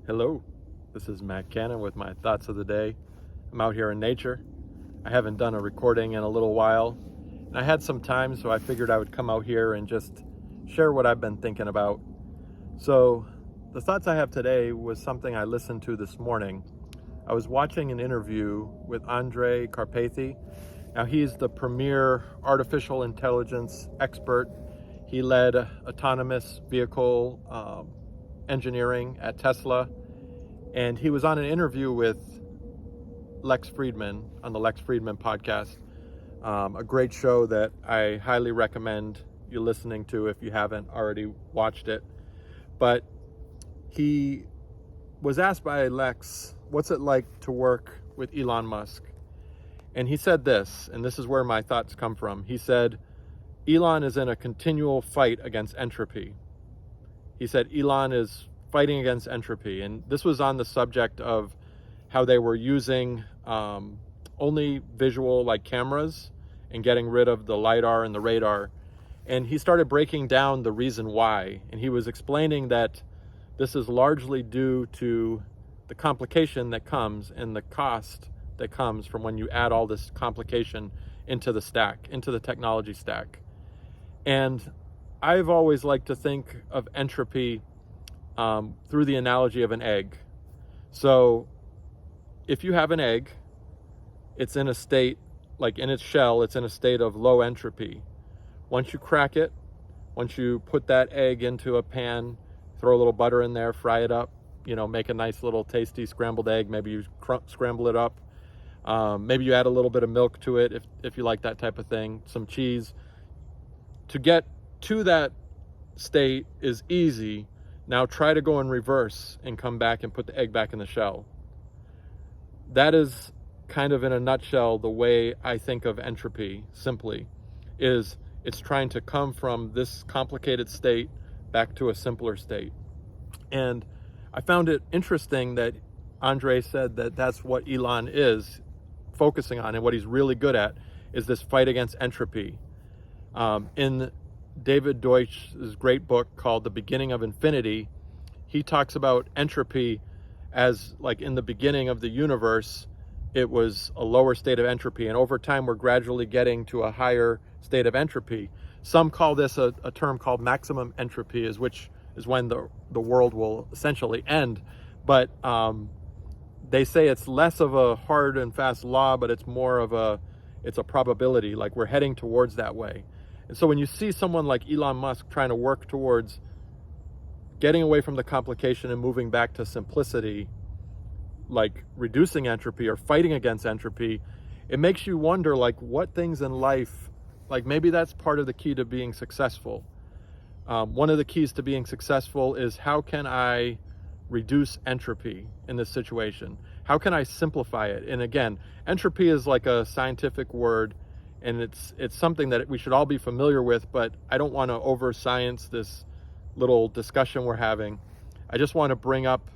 Hello, this is Matt Cannon with my thoughts of the day. I'm out here in nature. I haven't done a recording in a little while, and I had some time, so I figured I would come out here and just share what I've been thinking about. So, the thoughts I have today was something I listened to this morning. I was watching an interview with Andrej Karpathy. Now, he's the premier artificial intelligence expert. He led autonomous vehicle engineering at Tesla, and he was on an interview with Lex Fridman on the Lex Fridman podcast, a great show that I highly recommend you listening to if you haven't already watched it. But he was asked by Lex, what's it like to work with Elon Musk? And he said this, and this is where my thoughts come from. He said, Elon is in a continual fight against entropy. He said Elon is fighting against entropy. And this was on the subject of how they were using only visual like cameras and getting rid of the LiDAR and the radar. And he started breaking down the reason why. And he was explaining that this is largely due to the complication that comes and the cost that comes from when you add all this complication into the stack, into the technology stack. And I've always liked to think of entropy through the analogy of an egg. So if you have an egg, it's in a state, like in its shell, it's in a state of low entropy. Once you crack it, once you put that egg into a pan, throw a little butter in there, fry it up, make a nice little tasty scrambled egg. Maybe you scramble it up. Maybe you add a little bit of milk to it if you like that type of thing, some cheese. To get to that state is easy. Now try to go in reverse and come back and put the egg back in the shell. That is kind of in a nutshell the way I think of entropy simply, is it's trying to come from this complicated state back to a simpler state. And I found it interesting that Andrej said that that's what Elon is focusing on, and what he's really good at is this fight against entropy. In David Deutsch's great book called The Beginning of Infinity, he talks about entropy as like in the beginning of the universe, it was a lower state of entropy. And over time, we're gradually getting to a higher state of entropy. Some call this a term called maximum entropy, which is when the world will essentially end. But they say it's less of a hard and fast law, but it's more of it's a probability, like we're heading towards that way. And so when you see someone like Elon Musk trying to work towards getting away from the complication and moving back to simplicity, like reducing entropy or fighting against entropy, it makes you wonder, like, what things in life, like maybe that's part of the key to being successful. One of the keys to being successful is, how can I reduce entropy in this situation? How can I simplify it? And again, entropy is like a scientific word, and it's something that we should all be familiar with, but I don't want to over science this little discussion we're having. I just want to bring up,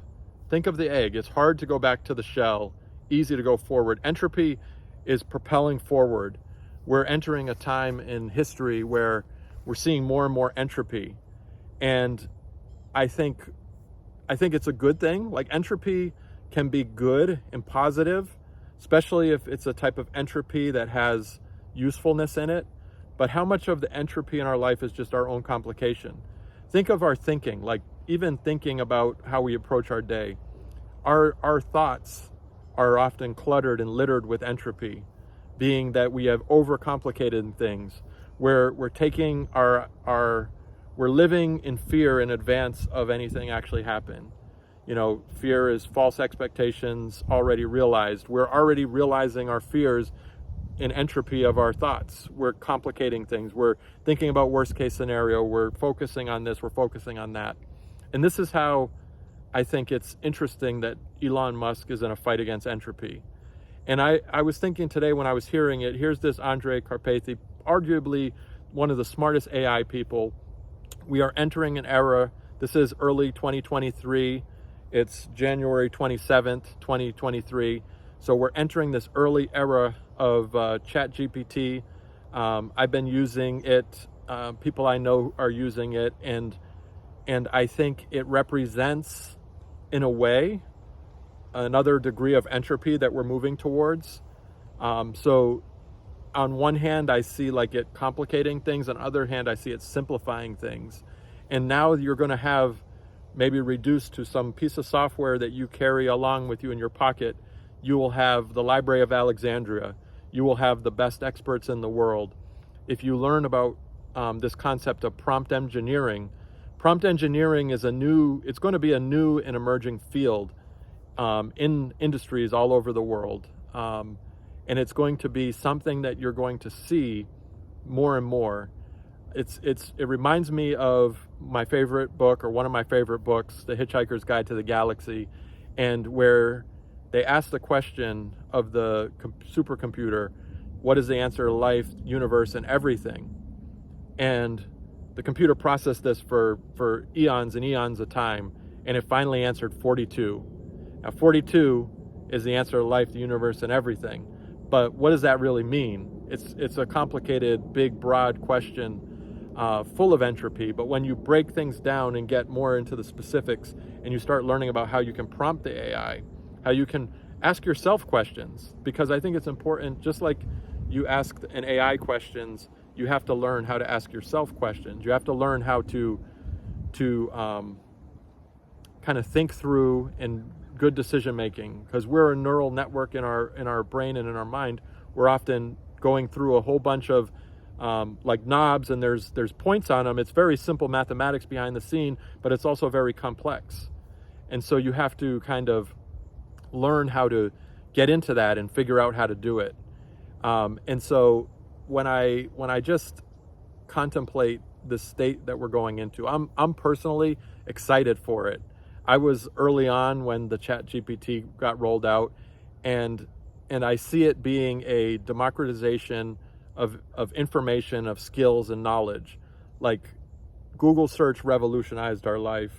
think of the egg. It's hard to go back to the shell, easy to go forward. Entropy is propelling forward. We're entering a time in history where we're seeing more and more entropy. And I think it's a good thing. Like, entropy can be good and positive, especially if it's a type of entropy that has usefulness in it. But how much of the entropy in our life is just our own complication? Think of our thinking, like even thinking about how we approach our day. Our thoughts are often cluttered and littered with entropy, being that we have overcomplicated things. We're taking we're living in fear in advance of anything actually happen. Fear is false expectations already realized. We're already realizing our fears in entropy of our thoughts. We're complicating things. We're thinking about worst case scenario. We're focusing on this. We're focusing on that. And this is how I think it's interesting that Elon Musk is in a fight against entropy. And I was thinking today when I was hearing it, here's this Andrej Karpathy, arguably one of the smartest AI people. We are entering an era. This is early 2023. It's January 27th, 2023. So we're entering this early era of ChatGPT. I've been using it. People I know are using it, and I think it represents in a way, another degree of entropy that we're moving towards. So on one hand, I see like it complicating things. On the other hand, I see it simplifying things. And now you're going to have maybe reduced to some piece of software that you carry along with you in your pocket. You will have the Library of Alexandria. You will have the best experts in the world. If you learn about this concept of prompt engineering is it's going to be a new and emerging field in industries all over the world. And it's going to be something that you're going to see more and more. It reminds me of my favorite book, or one of my favorite books, The Hitchhiker's Guide to the Galaxy, and where they ask the question of the supercomputer, what is the answer to life, universe, and everything? And the computer processed this for eons and eons of time, and it finally answered 42. Now 42 is the answer to life, the universe, and everything. But what does that really mean? It's a complicated, big, broad question full of entropy. But when you break things down and get more into the specifics, and you start learning about how you can prompt the AI, how you can ask yourself questions, because I think it's important, just like you ask an AI questions, you have to learn how to ask yourself questions. You have to learn how to kind of think through and good decision making, because we're a neural network in our brain and in our mind. We're often going through a whole bunch of like knobs, and there's points on them. It's very simple mathematics behind the scene, but it's also very complex. And so you have to kind of learn how to get into that and figure out how to do it. And so when I just contemplate the state that we're going into, I'm personally excited for it. I was early on when the ChatGPT got rolled out, and I see it being a democratization of information, of skills and knowledge. Like Google search revolutionized our life.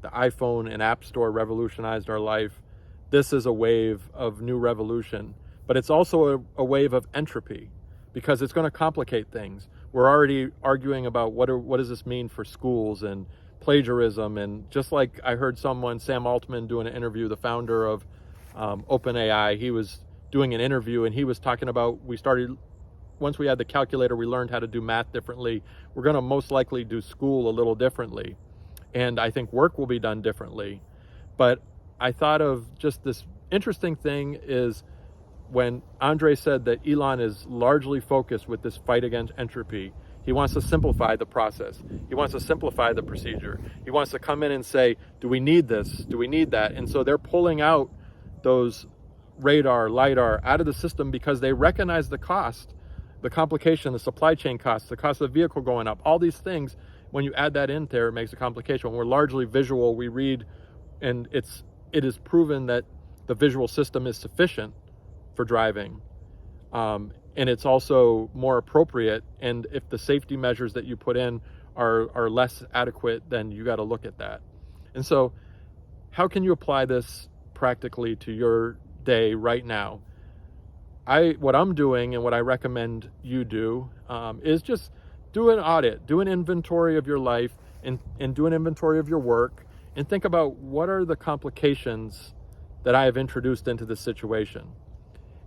The iPhone and App Store revolutionized our life. This is a wave of new revolution, but it's also a wave of entropy, because it's going to complicate things. We're already arguing about what does this mean for schools and plagiarism, and just like I heard Sam Altman doing an interview, the founder of OpenAI, he was doing an interview and he was talking about, once we had the calculator, we learned how to do math differently. We're going to most likely do school a little differently, and I think work will be done differently. But I thought of just this interesting thing is when Andrej said that Elon is largely focused with this fight against entropy. He wants to simplify the process. He wants to simplify the procedure. He wants to come in and say, do we need this? Do we need that? And so they're pulling out those radar, LiDAR out of the system because they recognize the cost, the complication, the supply chain costs, the cost of the vehicle going up, all these things. When you add that in there, it makes a complication. When we're largely visual, we read, and it is proven that the visual system is sufficient for driving. And it's also more appropriate. And if the safety measures that you put in are less adequate, then you got to look at that. And so how can you apply this practically to your day right now? What I'm doing and what I recommend you do is just do an audit, do an inventory of your life, and do an inventory of your work, and think about what are the complications that I have introduced into this situation.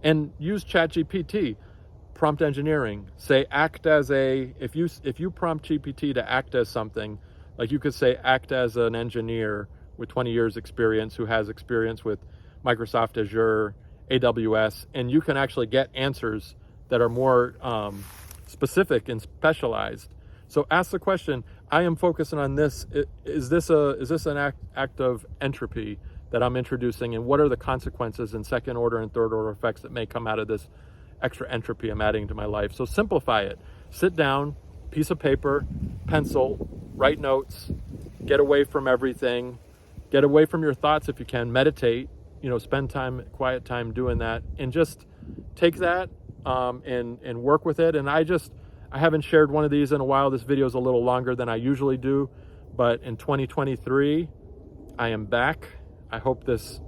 And use ChatGPT, prompt engineering. Say if you prompt GPT to act as something, like you could say act as an engineer with 20 years experience who has experience with Microsoft Azure, AWS, and you can actually get answers that are more specific and specialized. So ask the question, I am focusing on this. Is this an act of entropy that I'm introducing, and what are the consequences and second order and third order effects that may come out of this extra entropy I'm adding to my life? So simplify it. Sit down, piece of paper, pencil, write notes, get away from everything, get away from your thoughts if you can, meditate, spend quiet time doing that, and just take that and work with it. And I haven't shared one of these in a while. This video is a little longer than I usually do, but in 2023, I am back. I hope this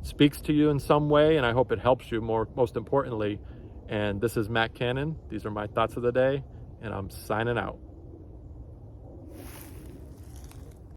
speaks to you in some way, and I hope it helps you most importantly. And this is Matt Cannon. These are my thoughts of the day, and I'm signing out.